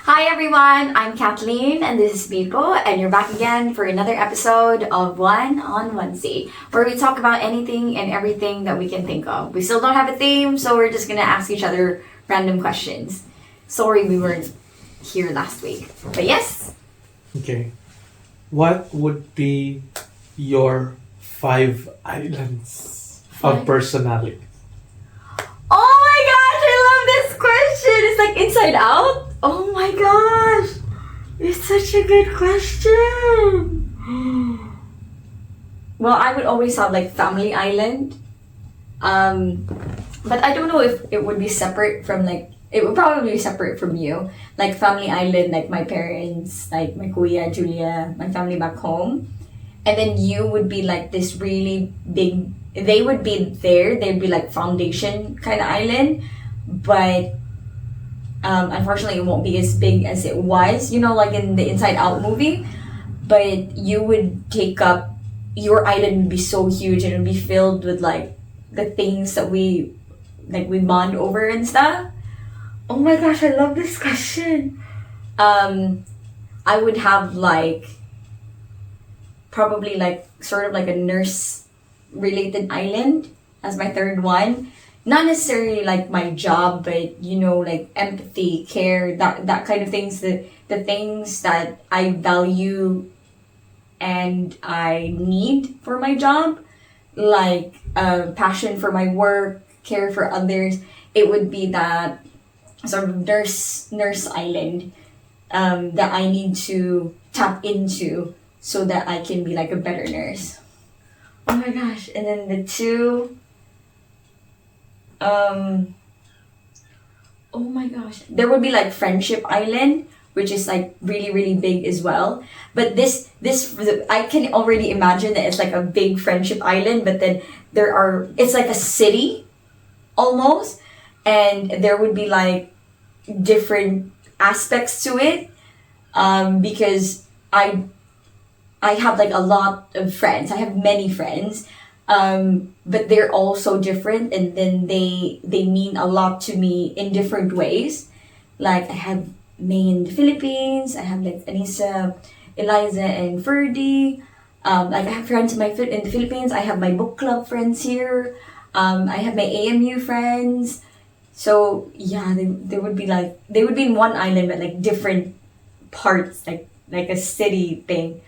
Hi everyone, I'm Kathleen and this is Bipo, and you're back again for another episode of One on Onesie, where we talk about anything and everything that we can think of. We still don't have a theme, so we're just gonna ask each other random questions. Sorry we weren't here last week, but yes. Okay. What would be your 5 islands of personality? Oh my gosh, I love this question! It's like Inside Out. Oh my gosh! It's such a good question! Well, I would always have like Family Island. But I don't know if it would be separate from like, it would probably be separate from you. Like Family Island, like my parents, like my kuya, Julia, my family back home. And then you would be like this really big, they would be there, they'd be like foundation kind of island. But unfortunately, it won't be as big as it was, like in the Inside Out movie. But you would take up, your island would be so huge and it would be filled with like the things that we bond over and stuff. Oh my gosh, I love this question. I would have like, probably like sort of like a nurse related island as my third one. Not necessarily like my job, but like empathy, care, that kind of things, the things that I value and I need for my job, like passion for my work, care for others. It would be that sort of nurse island that I need to tap into so that I can be like a better nurse. Oh my gosh. And then the two, oh my gosh, there would be like Friendship Island, which is like really, really big as well. But this I can already imagine that it's like a big Friendship Island, but then it's like a city almost, and there would be like different aspects to it, because I have like a lot of friends. I have many friends, but they're all so different, and then they mean a lot to me in different ways. Like I have May in the Philippines. I have like Anissa, Eliza, and Ferdy. Like I have friends in the Philippines. I have my book club friends here. I have my AMU friends. So yeah, they would be in one island, but like different parts, like a city thing.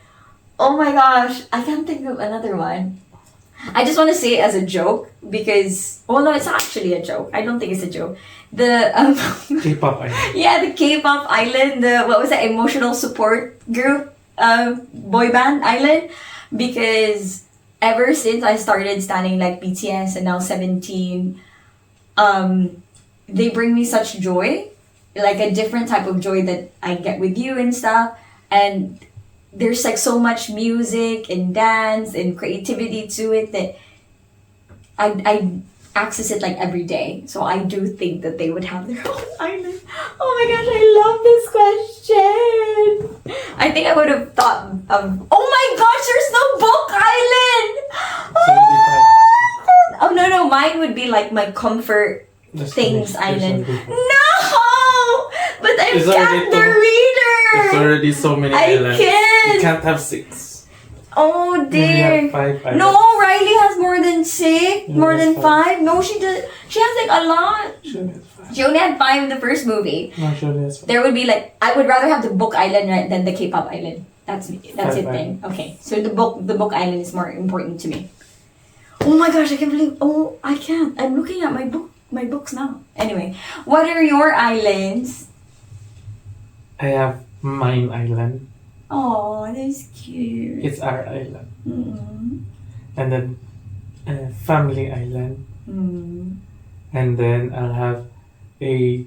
Oh my gosh, I can't think of another one. I just want to say it as a joke because, well, no, it's actually a joke. I don't think it's a joke. The K-pop island. Yeah, the K-pop island. What was that? Emotional support group, boy band island. Because ever since I started standing like BTS and now 17, they bring me such joy, like a different type of joy that I get with you and stuff. And there's like so much music and dance and creativity to it that I access it like every day. So I do think that they would have their own island. Oh my gosh, I love this question. I think I would have thought of, oh my gosh, there's no book island. Oh no, mine would be like my comfort things island. No, but I'm Cat the Reader. There's already so many islands. You can't have 6. Oh dear. You have 5 islands. No, Riley has more than 6, more than 5. No, she does. She has like a lot. She only had 5 in the first movie. No, she only has 5. There would be like, I would rather have the book island than the K-pop island. That's it then. Okay, so the book island is more important to me. Oh my gosh, I can't believe. Oh, I can't. I'm looking at my books now. Anyway, what are your islands? I have Mine Island. Oh, that's cute. It's our island. Mm-hmm. And then Family Island. Mm. And then I'll have a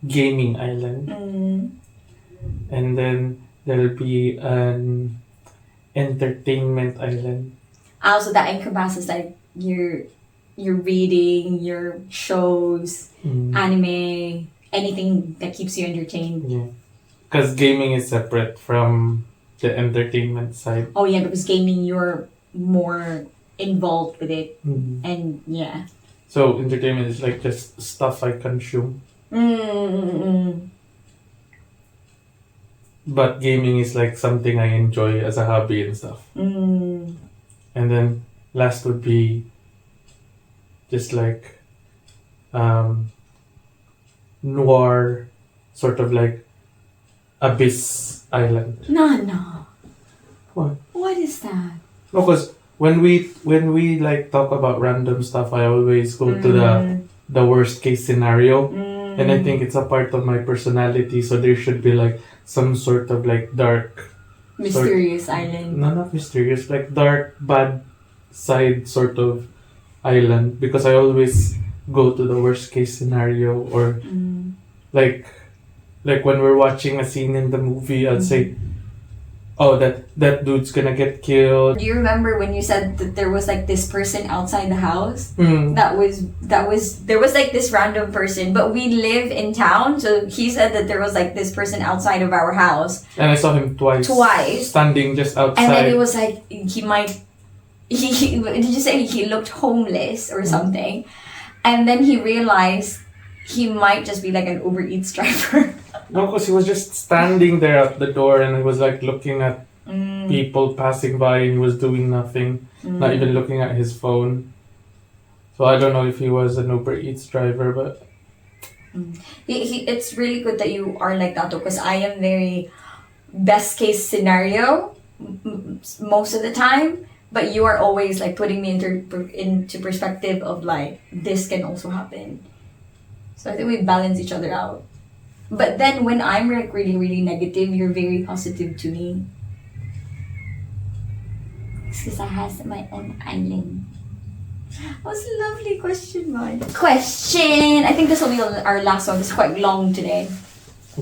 Gaming Island. Mm. And then there'll be an Entertainment Island. Also, that encompasses like your reading, your shows, anime, anything that keeps you entertained. Yeah. Because gaming is separate from the entertainment side. Oh yeah, because gaming, you're more involved with it. Mm-hmm. And yeah. So entertainment is like just stuff I consume. Mm-mm-mm. but gaming is like something I enjoy as a hobby and stuff. Mm. And then last would be just like noir, sort of like Abyss Island. No. What? What is that? No, because when we like talk about random stuff, I always go to the worst case scenario, and I think it's a part of my personality. So there should be like some sort of like dark, Mysterious island. no, not mysterious, like dark, bad side sort of island, because I always go to the worst case scenario, or like when we're watching a scene in the movie, I'd say, oh, that dude's gonna get killed. Do you remember when you said that there was like this person outside the house? That was there was like this random person, but we live in town, so he said that there was like this person outside of our house. And I saw him twice. Standing just outside. And then it was like he did you say he looked homeless or something? And then he realized he might just be like an Uber Eats driver. No, because he was just standing there at the door, and he was like looking at people passing by, and he was doing nothing, not even looking at his phone. So I don't know if he was an Uber Eats driver, but it's really good that you are like that, because I am very best case scenario most of the time, but you are always like putting me into perspective of like this can also happen. So I think we balance each other out. But then when I'm like really, really negative, you're very positive to me. It's because I have my own island. That was a lovely question, man. Question! I think this will be our last one. It's quite long today.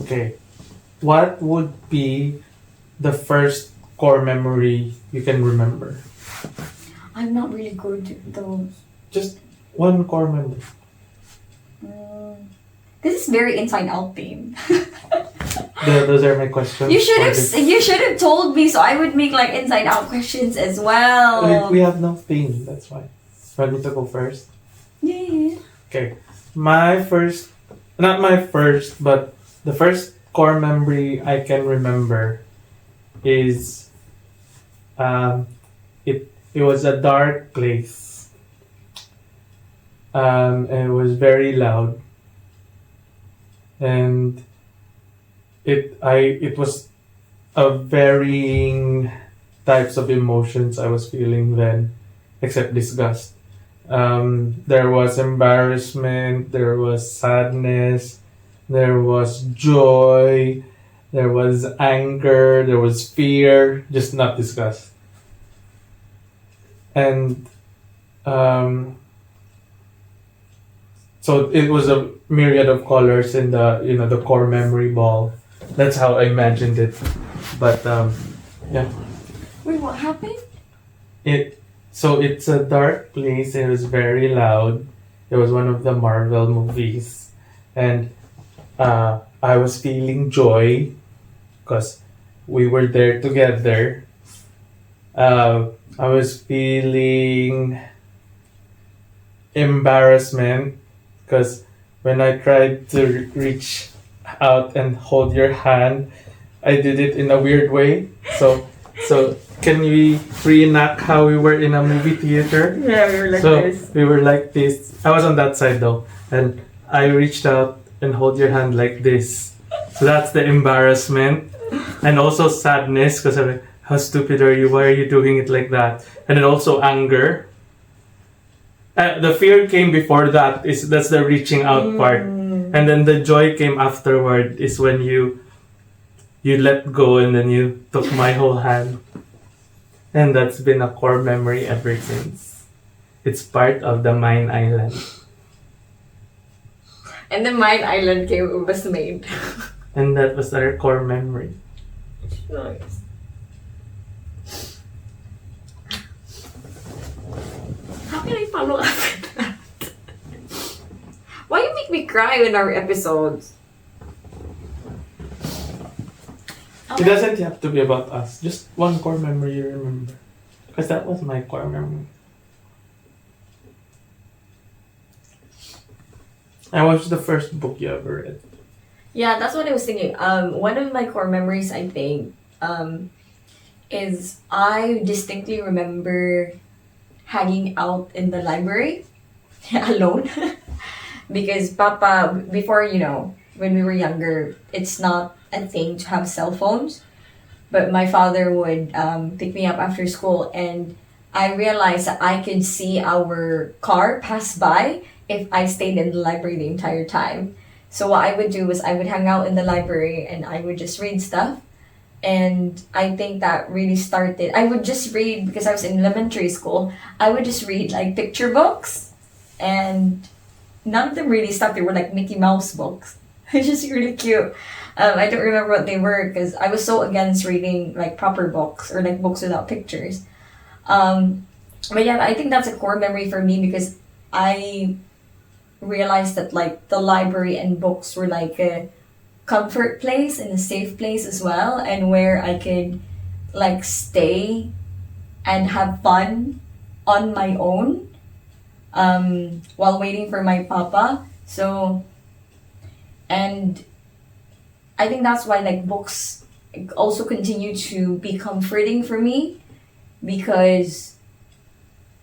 okay. What would be the first core memory you can remember? I'm not really good at those. Just one core memory. This is very inside out theme. Those are my questions. You should have told me, so I would make like inside out questions as well. We have no theme, that's why. Want me to go first? Yeah. Okay. Not my first, but the first core memory I can remember is it was a dark place. And it was very loud. And it was a varying types of emotions I was feeling then, except disgust. There was embarrassment, there was sadness, there was joy, there was anger, there was fear, just not disgust. And so it was a myriad of colors in the core memory ball. That's how I imagined it. But yeah. Wait, what happened? So it's a dark place. It was very loud. It was one of the Marvel movies, and I was feeling joy because we were there together. I was feeling embarrassment because when I tried to reach out and hold your hand, I did it in a weird way. So can we reenact how we were in a movie theater? Yeah, we were like this. We were like this. I was on that side though, and I reached out and hold your hand like this. So that's the embarrassment, and also sadness because I'm like, how stupid are you? Why are you doing it like that? And then also anger. The fear came before that. That's the reaching out part, and then the joy came afterward. Is when you let go and then you took my whole hand, and that's been a core memory ever since. It's part of the Mine Island. And the Mine Island was made. And that was our core memory. Nice. How can I follow up with that? Why you make me cry in our episodes? It doesn't have to be about us. Just one core memory you remember. Because that was my core memory. I watched the first book you ever read. Yeah, that's what I was thinking. One of my core memories, I think, is I distinctly remember hanging out in the library alone because Papa, before, when we were younger, it's not a thing to have cell phones. But my father would pick me up after school, and I realized that I could see our car pass by if I stayed in the library the entire time. So what I would do was I would hang out in the library and I would just read stuff. And I think that really started. I would just read because I was in elementary school. I would just read like picture books, and none of them really stuck. They were like Mickey Mouse books. It's just really cute. I don't remember what they were because I was so against reading like proper books or like books without pictures. But yeah, I think that's a core memory for me because I realized that like the library and books were like a comfort place and a safe place as well, and where I could like stay and have fun on my own while waiting for my papa. So, and I think that's why like books also continue to be comforting for me because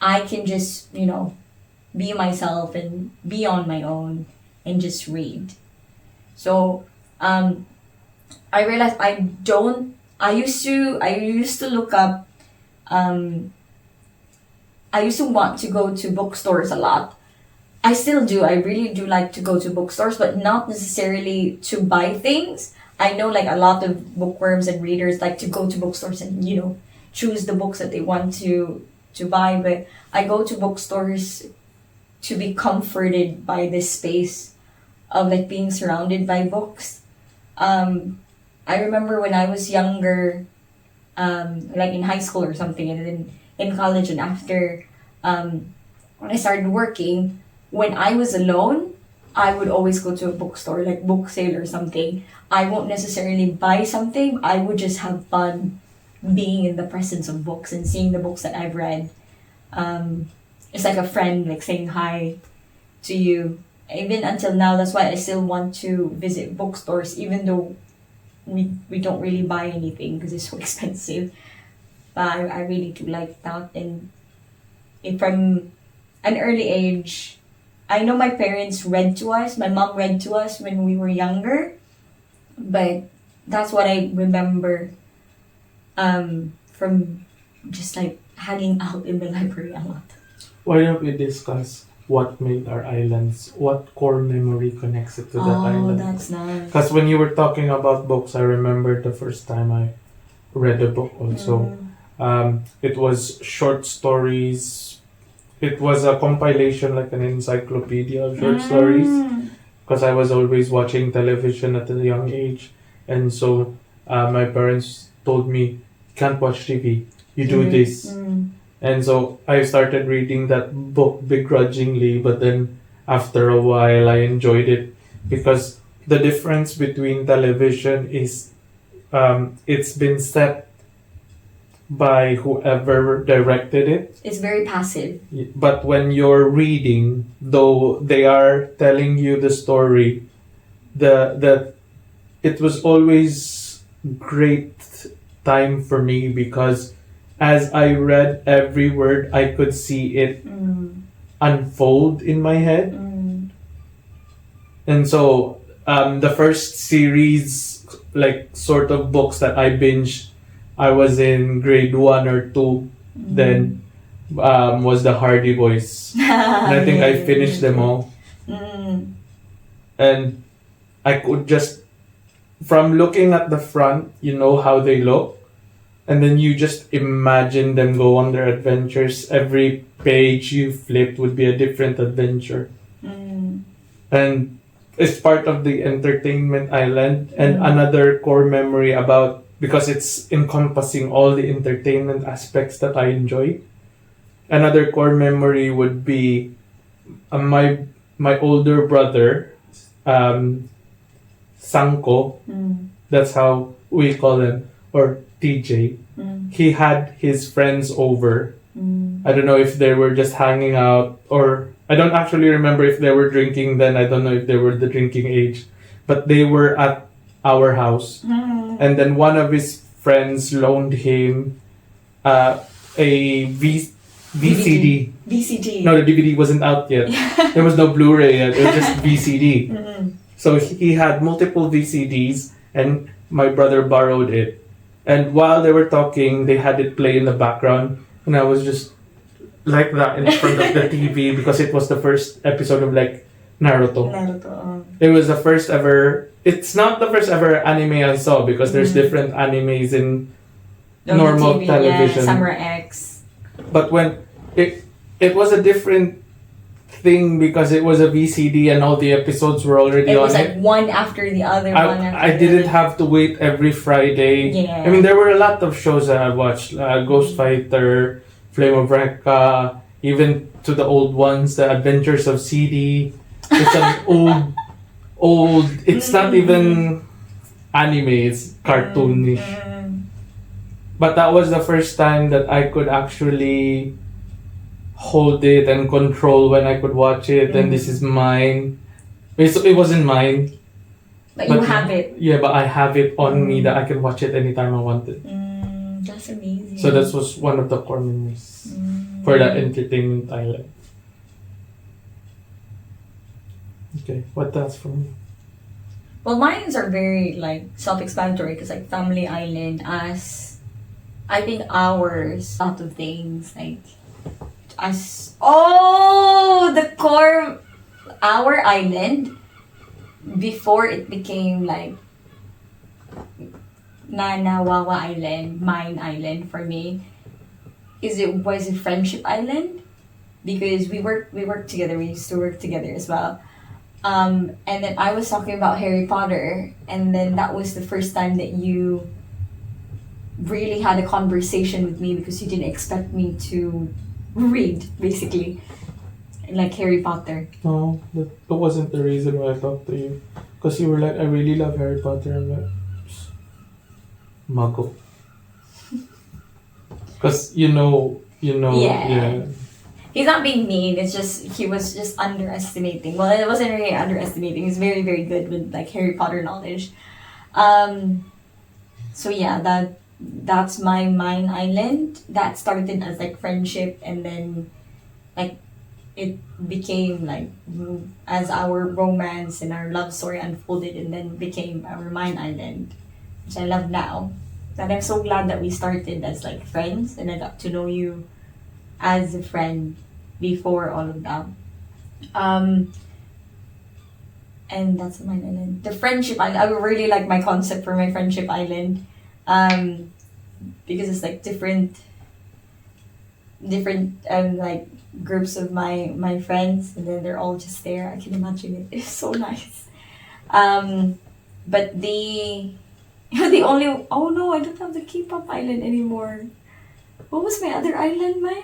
I can just, be myself and be on my own and just read. So I realized I used to look up I used to want to go to bookstores a lot. I still do. I really do like to go to bookstores, but not necessarily to buy things. I know like a lot of bookworms and readers like to go to bookstores and choose the books that they want to buy, but I go to bookstores to be comforted by this space of like being surrounded by books. I remember when I was younger, like in high school or something, and then in college and after when I started working, when I was alone, I would always go to a bookstore, like book sale or something. I won't necessarily buy something. I would just have fun being in the presence of books and seeing the books that I've read. It's like a friend like saying hi to you. Even until now, that's why I still want to visit bookstores, even though we don't really buy anything because it's so expensive. But I really do like that. And from an early age, I know my parents read to us. My mom read to us when we were younger. But that's what I remember from just like hanging out in the library a lot. Why don't we discuss what made our islands, what core memory connects it to that Oh, island? that's nice. Because when you were talking about books, I remember the first time I read a book also. It was short stories. It was a compilation, like an encyclopedia of short stories. Because I was always watching television at a young age. And so my parents told me, can't watch TV. You do this. And so I started reading that book begrudgingly, but then after a while I enjoyed it because the difference between television is it's been set by whoever directed it. It's very passive. But when you're reading, though they are telling you the story, the it was always great time for me because as I read every word, I could see it unfold in my head. And so the first series, like sort of books that I binged, I was in grade 1 or 2. Then was the Hardy Boys. And I think I finished them all. And I could just, from looking at the front, how they look. And then you just imagine them go on their adventures. Every page you flipped would be a different adventure. And it's part of the entertainment island. And another core memory about, because it's encompassing all the entertainment aspects that I enjoy. Another core memory would be my older brother, Sanko. That's how we call him, or TJ. He had his friends over. I don't know if they were just hanging out, or I don't actually remember if they were drinking then. I don't know if they were the drinking age. but they were at our house. And then one of his friends loaned him a VCD. VCD. No, the DVD wasn't out yet. There was no Blu-ray yet. It was just VCD. So he had multiple VCDs, and my brother borrowed it. And while they were talking, they had it play in the background, and I was just like that in front of the TV because it was the first episode of like Naruto. It was the first ever. It's not the first ever anime I saw because there's different animes in normal TV, television. Yeah, Samurai X. But when it was a different thing because it was a VCD and all the episodes were already It on was like it. one after the other. I didn't have to wait every Friday. Yeah. I mean, there were a lot of shows that I watched. Ghost Fighter, Flame of Recca, even to the old ones, The Adventures of CD. It's an old. It's not even anime. It's cartoonish. But that was the first time that I could actually hold it and control when I could watch it. And this is mine. It wasn't mine. But you have it. Yeah, but I have it on me that I can watch it anytime I wanted. That's amazing. So that was one of the core memories for the entertainment island. Okay, what else from you? Well, mines are very like self-explanatory because like Family Island, as I think ours, a lot of things like as the core, our island before it became like Nana Wawa Island, mine island for me, was a friendship island because we worked together. We used to work together as well. And then I was talking about Harry Potter, and then that was the first time that you really had a conversation with me because you didn't expect me to read, basically, like Harry Potter. No, that wasn't the reason why I talked to you. Because you were like, I really love Harry Potter. I'm like, Muggle. Because Yeah. He's not being mean, it's just, he was just underestimating. Well, it wasn't really underestimating, he's very, very good with like Harry Potter knowledge. So yeah, that's my mine island. That started as like friendship, and then like it became like as our romance and our love story unfolded, and then became our mine island, which I love now. And I'm so glad that we started as like friends, and I got to know you as a friend before all of that. And that's my island. The friendship island, I really like my concept for my friendship island. Because it's like different like groups of my friends, and then they're all just there. I can imagine it. It's so nice. But the only, oh no, I don't have the K-pop island anymore. What was my other island, man?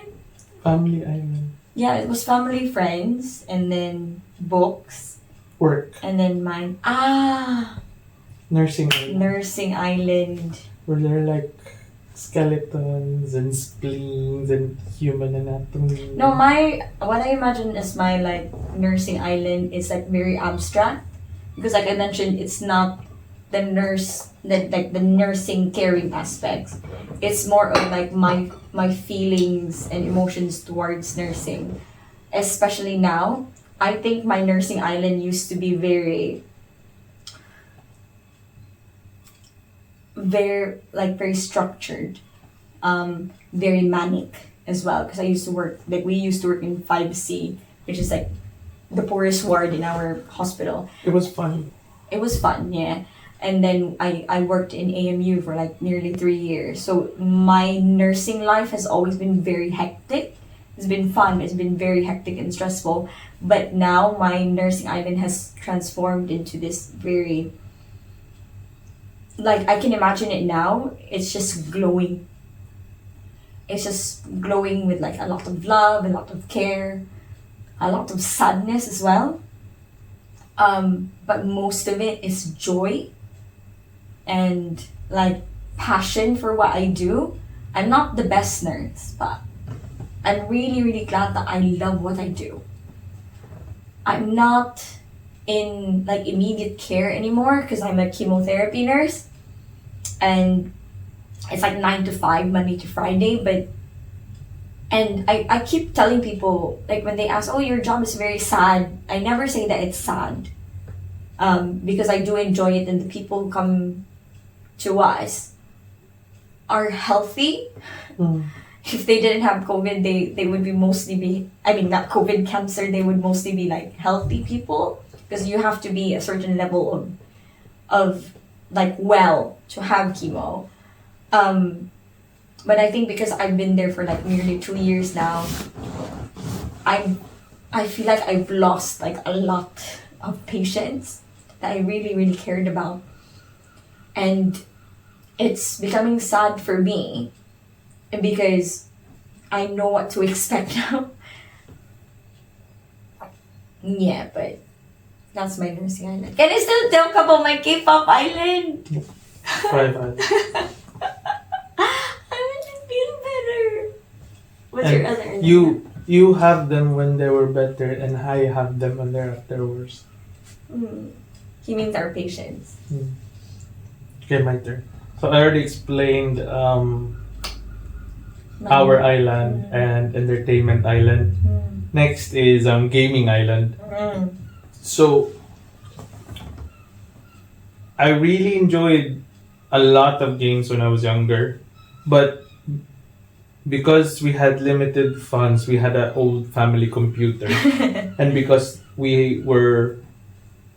Family island. Yeah, it was family, friends, and then books. Work. And then mine. Nursing island. Nursing island. Where there are like skeletons and spleens and human anatomy. No, what I imagine is my like nursing island is like very abstract. Because like I mentioned, it's not the nursing caring aspects. It's more of like my feelings and emotions towards nursing. Especially now, I think my nursing island used to be very structured, very manic as well, because we used to work in 5C, which is like the poorest ward in our hospital. It was fun. It was fun, yeah. And then I worked in AMU for like nearly 3 years. So my nursing life has always been very hectic. It's been fun. It's been very hectic and stressful. But now my nursing island has transformed into this very, like I can imagine it now. It's just glowing. It's just glowing with like a lot of love, a lot of care, a lot of sadness as well. But most of it is joy and like passion for what I do. I'm not the best nurse, but I'm really, really glad that I love what I do. I'm not in like immediate care anymore because I'm a chemotherapy nurse, and it's like 9 to 5 Monday to Friday. But and I keep telling people, like when they ask, oh, your job is very sad, I never say that it's sad, because I do enjoy it, and the people who come to us are healthy. If they didn't have COVID, they would be mostly be, I mean, not COVID, cancer, they would mostly be like healthy people, because you have to be a certain level of like well to have chemo. But I think because I've been there for like nearly 2 years now, I feel like I've lost like a lot of patients that I really, really cared about. And it's becoming sad for me because I know what to expect now. Yeah, but that's my nursing island. Can I still talk about my K-pop island? Right. I want to feel better. What's And your other island? you have them when they were better, and I have them when they're at their worst. He means our patients. Okay, my turn. So I already explained our island and entertainment island. Next is gaming island. So I really enjoyed a lot of games when I was younger, but because we had limited funds, we had an old family computer, and because we were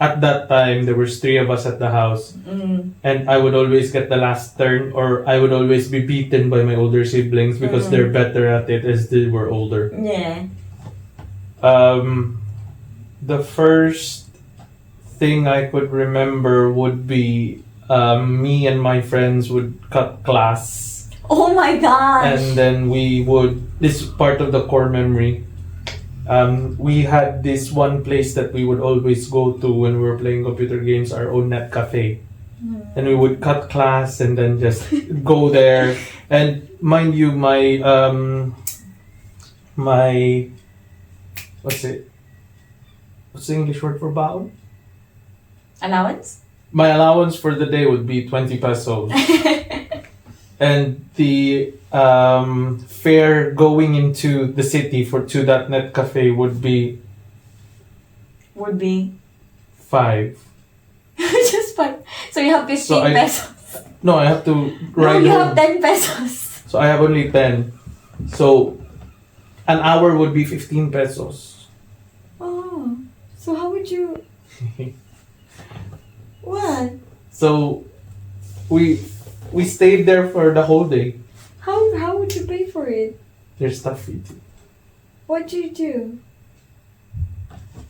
at that time there was 3 of us at the house, and I would always get the last turn, or I would always be beaten by my older siblings because they're better at it as they were older. Yeah. The first thing I could remember would be me and my friends would cut class. Oh my gosh. And then we would, this is part of the core memory. We had this one place that we would always go to when we were playing computer games, our own net cafe. And we would cut class and then just go there. And mind you, my what's the English word for baon? Allowance? My allowance for the day would be 20 pesos. And the fare going into the city to that net cafe would be 5. Just 5. So you have 15 pesos. No, I have to ride No, you home. have 10 pesos. So I have only 10. So an hour would be 15 pesos. Oh. So how would you... What? So we stayed there for the whole day. How would you pay for it? There's stuff we do. What do you do?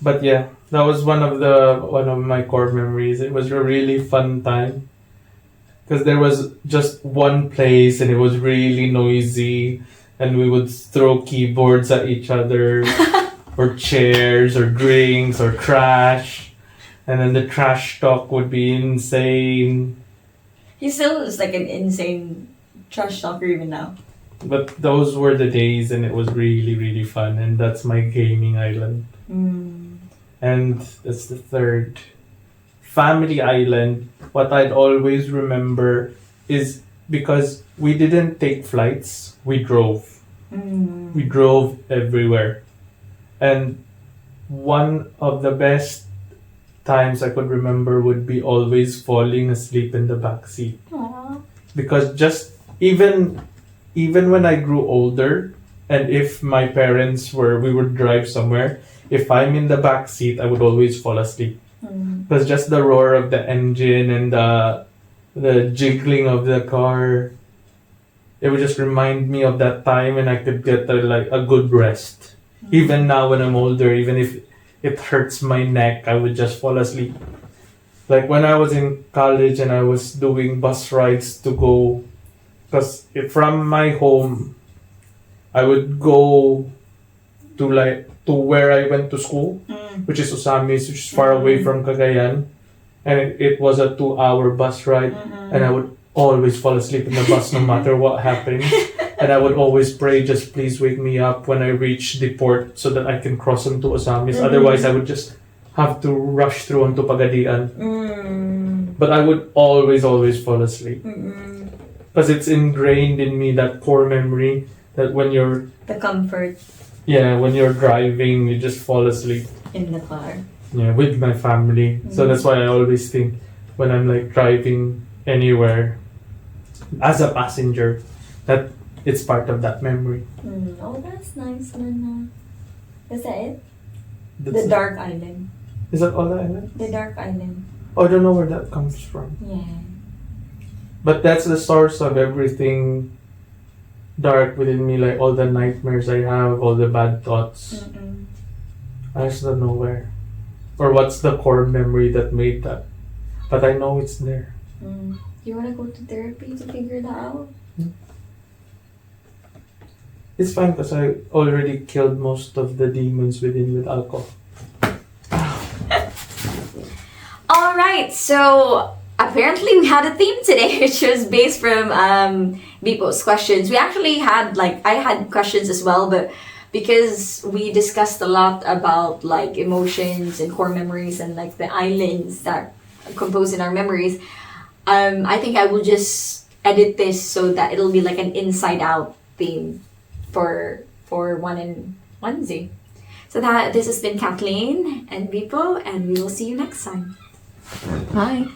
But yeah, that was one of my core memories. It was a really fun time because there was just one place and it was really noisy, and we would throw keyboards at each other or chairs or drinks or trash, and then the trash talk would be insane. He still is like an insane trash talker even now. But those were the days, and it was really, really fun. And that's my gaming island. And that's the third. Family island, what I'd always remember is because we didn't take flights, we drove. We drove everywhere. And one of the best times I could remember would be always falling asleep in the back seat. Aww. Because just even when I grew older, and if my parents we would drive somewhere, if I'm in the back seat, I would always fall asleep. Because just the roar of the engine and the jiggling of the car, it would just remind me of that time, and I could get a good rest. Even now when I'm older, even if it hurts my neck, I would just fall asleep. Like when I was in college and I was doing bus rides to go, because from my home, I would go to where I went to school, which is Osamis, which is far away from Cagayan, and it was a 2-hour bus ride, and I would always fall asleep in the bus no matter what happened. And I would always pray, just please wake me up when I reach the port so that I can cross into Osamis. Otherwise, I would just have to rush through onto Pagadian. Mm. But I would always fall asleep. Mm-mm. Because it's ingrained in me, that core memory, that when you're, The comfort when you're driving, you just fall asleep. in the car. Yeah, with my family. So that's why I always think when I'm like driving anywhere as a passenger, that it's part of that memory. Oh, that's nice, Nana. Is that it? That's The Dark Island. Is that all I know? The Dark Island. Oh, I don't know where that comes from. Yeah. But that's the source of everything dark within me, like all the nightmares I have, all the bad thoughts. Mm-mm. I just don't know where. Or what's the core memory that made that. But I know it's there. You wanna go to therapy to figure that out? It's fine because I already killed most of the demons within with alcohol. Alright, so apparently we had a theme today which was based from people's questions. We actually had I had questions as well, but because we discussed a lot about like emotions and core memories and like the islands that compose in our memories, I think I will just edit this so that it'll be like an inside out theme for One and Onesie. So this has been Kathleen and Vipo, and we will see you next time. Bye.